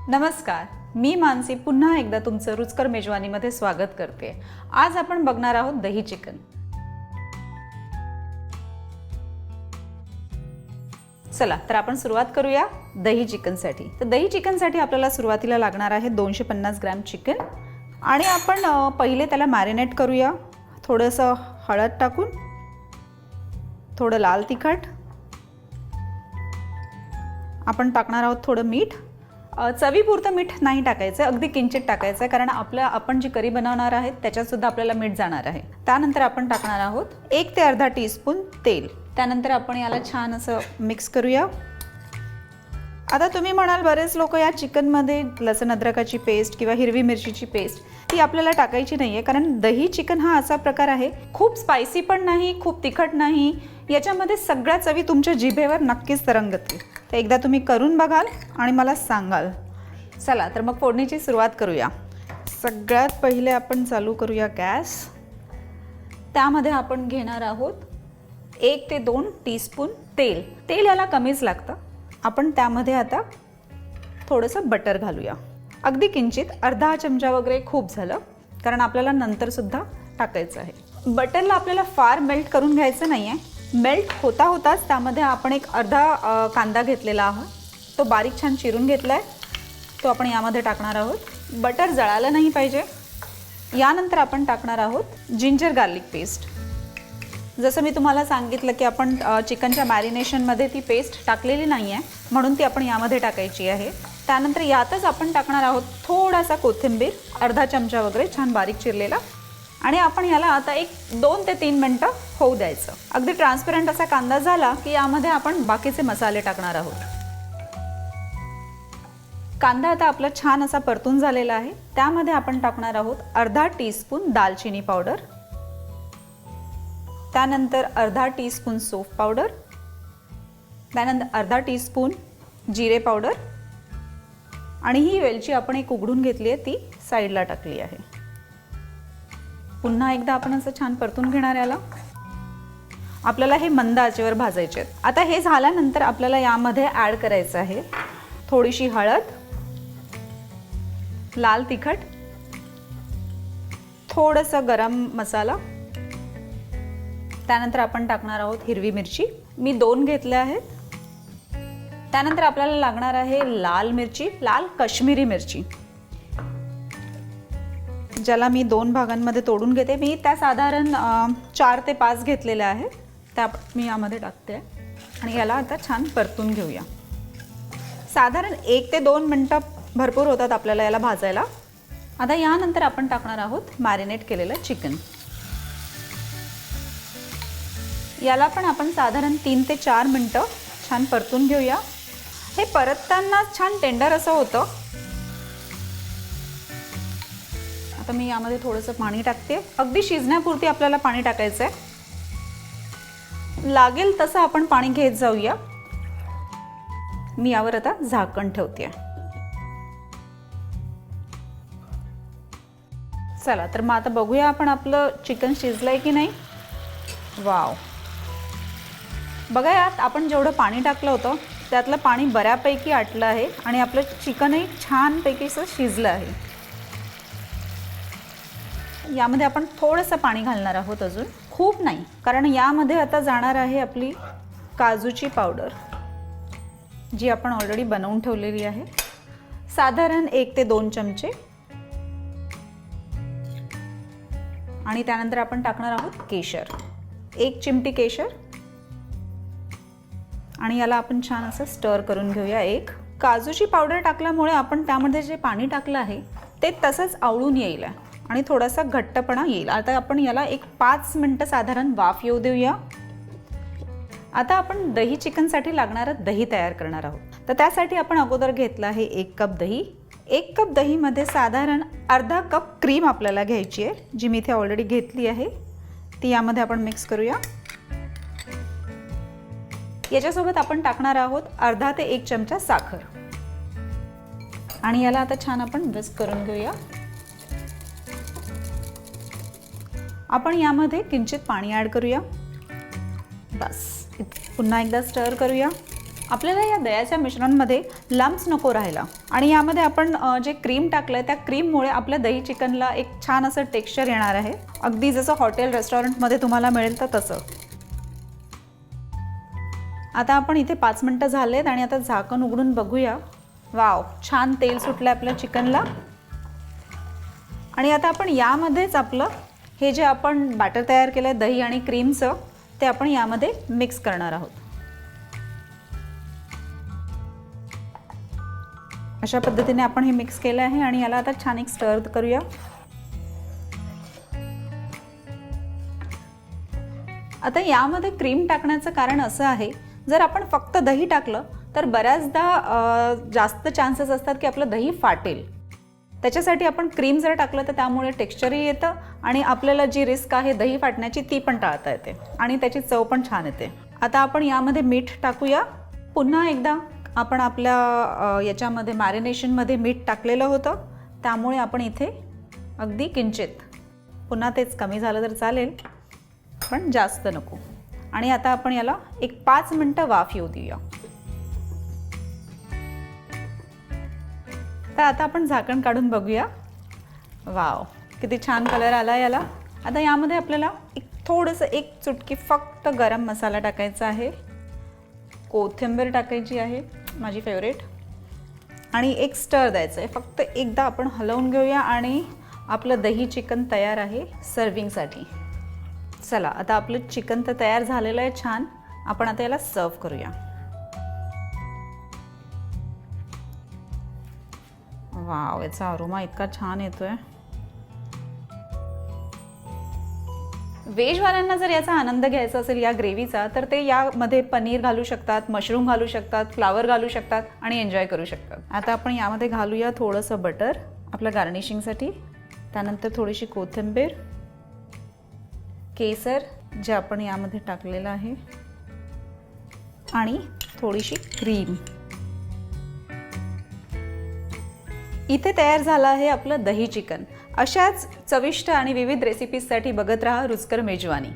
नमस्कार, मी मानसी पुन्हा एकदा तुमचं रुचकर मेजवानीमध्ये स्वागत करते। आज आपण बघणार आहोत दही चिकन। चला तर आपण सुरुवात करूया दही चिकनसाठी। तर दही चिकनसाठी आपल्याला सुरुवातीला लागणार आहे 250 ग्रॅम चिकन आणि आपण पहिले त्याला मॅरिनेट करूया। थोडंसं हळद टाकून, थोडं लाल तिखट, आपण टाकणार आहोत थोडं मीठ। चवीपुरतं मीठ नाही टाकायचं, अगदी किंचित टाकायचं, कारण आपण जी करी बनवणार आहे त्याच्यात सुद्धा आपल्याला मीठ जाणार आहे। त्यानंतर आपण टाकणार आहोत 1 ते अर्धा टीस्पून तेल। त्यानंतर आपण याला छान असं मिक्स करूया। आता तुम्ही म्हणाल बरेच लोक या चिकनमध्ये लसूण अद्रकाची पेस्ट किंवा हिरवी मिरचीची पेस्ट ती आपल्याला टाकायची नाहीये, कारण दही चिकन हा असा प्रकार आहे, खूप स्पायसी पण नाही, खूप तिखट नाही, याच्यामध्ये सगळ्या चवी तुमच्या जिभेवर नक्कीच तरंगतील। तर एकदा तुम्ही करून बघाल आणि मला सांगाल। चला तर मग फोडणीची सुरुवात करूया। सगळ्यात पहिले आपण चालू करूया गॅस। त्यामध्ये आपण घेणार आहोत 1 ते 2 टीस्पून तेल। तेल याला कमीच लागतं। आपण त्यामध्ये आता थोडंसं बटर घालूया, अगदी किंचित, अर्धा चमचा वगैरे खूप झालं, कारण आपल्याला नंतर सुद्धा टाकायचं आहे। बटरला आपल्याला फार मेल्ट करून घ्यायचं नाही आहे, मेल्ट होताच त्यामध्ये आपण एक अर्धा कांदा घेतलेला आहोत, तो बारीक छान चिरून घेतला आहे, तो आपण यामध्ये टाकणार आहोत। बटर जळालं नाही पाहिजे। यानंतर आपण टाकणार आहोत जिंजर गार्लिक पेस्ट। जसं मी तुम्हाला सांगितलं की आपण चिकनच्या मॅरिनेशनमध्ये ती पेस्ट टाकलेली नाही आहे, म्हणून ती आपण यामध्ये टाकायची आहे। त्यानंतर यातच आपण टाकणार आहोत थोडासा कोथिंबीर, अर्धा चमचा वगैरे छान बारीक चिरलेला, आणि आपण याला आता एक 2 ते 3 मिनिटं होऊ द्यायचं। अगदी ट्रान्सपरंट असा कांदा झाला की यामध्ये आपण बाकीचे मसाले टाकणार आहोत। कांदा आता आपला छान असा परतून झालेला आहे। त्यामध्ये आपण टाकणार आहोत अर्धा टीस्पून दालचिनी पावडर, त्यानंतर अर्धा टीस्पून सौंफ पावडर, त्यानंतर अर्धा टीस्पून जिरे पावडर, आणि ही वेलची आपण एक उघडून घेतली आहे, ती साईडला टाकली आहे। पुन्हा एकदा आपण असं छान परतून घेणार याला। आपल्याला हे मंद आचेवर भाजायचे आहेत। आता हे झाल्यानंतर आपल्याला यामध्ये ॲड करायचं आहे थोडीशी हळद, लाल तिखट, थोडंसं गरम मसाला, त्यानंतर आपण टाकणार आहोत हिरवी मिरची, मी 2 घेतल्या आहेत। त्यानंतर आपल्याला लागणार आहे लाल मिरची, लाल काश्मीरी मिरची, ज्याला मी 2 भागांमध्ये तोडून घेते। मी त्या साधारण 4 ते 5 घेतलेल्या आहेत, त्या मी यामध्ये टाकते आणि याला आता छान परतून घेऊया। साधारण 1 ते 2 मिनिटं भरपूर होतात आपल्याला याला भाजायला। आता यानंतर आपण टाकणार आहोत मॅरिनेट केलेलं चिकन। याला पण आपण साधारण 3 ते 4 मिनिटं छान परतून घेऊया। हे परतताना छान टेंडर असं होतं। आता मी यामध्ये थोडंसं पाणी टाकते, अगदी शिजण्यापुरती आपल्याला पाणी टाकायचं आहे, लागेल तसं आपण पाणी घेत जाऊया। मी यावर आता झाकण ठेवते। चला तर मग आता बघूया आपण आपलं चिकन शिजलंय की नाही। वाव, बघा यात आपण जेवढं पाणी टाकलं होतं त्यातलं पाणी बऱ्यापैकी आटलं आहे आणि आपलं चिकनही छानपैकी असं शिजलं आहे। यामध्ये आपण थोडंसं पाणी घालणार आहोत, अजून खूप नाही, कारण यामध्ये आता जाणार आहे आपली काजूची पावडर, जी आपण ऑलरेडी बनवून ठेवलेली आहे, साधारण 1 ते 2 चमचे, आणि त्यानंतर आपण टाकणार आहोत केशर, 1 चिमटी केशर, आणि याला आपण छान असं स्टर करून घेऊया। काजूची पावडर टाकल्यामुळे आपण त्यामध्ये जे पाणी टाकलं आहे ते तसंच आवळून येईल आणि थोडासा घट्टपणा येईल। आता आपण याला एक 5 मिनिटं साधारण वाफ येऊ देऊया। आता आपण दही चिकनसाठी लागणारं दही तयार करणार आहोत। तर त्यासाठी आपण अगोदर घेतलं आहे 1 कप दही। 1 कप दहीमध्ये साधारण अर्धा कप क्रीम आपल्याला घ्यायची आहे, जी मी इथे ऑलरेडी घेतली आहे, ती यामध्ये आपण मिक्स करूया। याच्यासोबत आपण टाकणार आहोत अर्धा ते 1 चमचा साखर, आणि याला आता छान आपण विस्क करून घेऊया। आपण यामध्ये किंचित पाणी ॲड करूया, बस। पुन्हा एकदा स्टर करूया। आपल्याला या दह्याच्या मिश्रणमध्ये लम्प्स नको राहायला आणि यामध्ये आपण जे क्रीम टाकलं आहे त्या क्रीममुळे आपल्या दही चिकनला एक छान असं टेक्स्चर येणार आहे, अगदी जसं हॉटेल रेस्टॉरंटमध्ये तुम्हाला मिळेल तर तसं. आता आपण इथे 5 मिनटं झालेत आणि आता झाकण उघडून बघूया. वाव, छान तेल सुटलं आपल्या चिकनला. आणि आता आपण यामध्येच आपलं हे जे आपण बॅटर तयार केलं आहे दही आणि क्रीमचं, ते आपण यामध्ये मिक्स करणार आहोत. अशा पद्धतीने आपण हे मिक्स केलं आहे आणि याला आता छान एक स्टर करूया. आता यामध्ये क्रीम टाकण्याचं कारण असं आहे, जर आपण फक्त दही टाकलं तर बऱ्याचदा जास्त चान्सेस असतात की आपलं दही फाटेल. त्याच्यासाठी आपण क्रीम जर टाकलं तर त्यामुळे टेक्स्चरही येतं आणि आपल्याला जी रिस्क आहे दही फाटण्याची ती पण टाळता येते आणि त्याची चव पण छान येते. आता आपण यामध्ये मीठ टाकूया. पुन्हा एकदा आपण आपल्या याच्यामध्ये मॅरिनेशनमध्ये मीठ टाकलेलं होतं, त्यामुळे आपण इथे अगदी किंचित, पुन्हा तेच कमी झालं तर चालेल पण जास्त नको. आणि आता आपण याला एक 5 मिनटं वाफ येऊ देऊया. तर आता आपण झाकण काढून बघूया. वाव, किती छान कलर आला याला. आता यामध्ये आपल्याला थोडंसं एक चुटकी फक्त गरम मसाला टाकायचा आहे, कोथिंबीर टाकायची आहे माझी फेवरेट, आणि एक स्टर द्यायचं आहे. फक्त एकदा आपण हलवून घेऊया आणि आपलं दही चिकन तयार आहे सर्विंगसाठी. चला, आता आपलं चिकन तर तयार झालेलं आहे छान. आपण आता याला सर्व करूया. वाव, याचा अरोमा इतका छान येतोय. व्हेजवाल्यांना जर याचा आनंद घ्यायचा असेल या ग्रेव्हीचा, तर ते यामध्ये पनीर घालू शकतात, मशरूम घालू शकतात, फ्लावर घालू शकतात आणि एन्जॉय करू शकतात. आता आपण यामध्ये घालूया थोडंसं बटर आपल्या गार्निशिंगसाठी, त्यानंतर थोडीशी कोथिंबीर, केसर जे आपण यामध्ये टाकलेलं आहे, आणि थोडीशी क्रीम. इथे तयार झालं आहे आपलं दही चिकन. अशाच चविष्ट आणि विविध रेसिपीजसाठी बघत राहा रुचकर मेजवानी.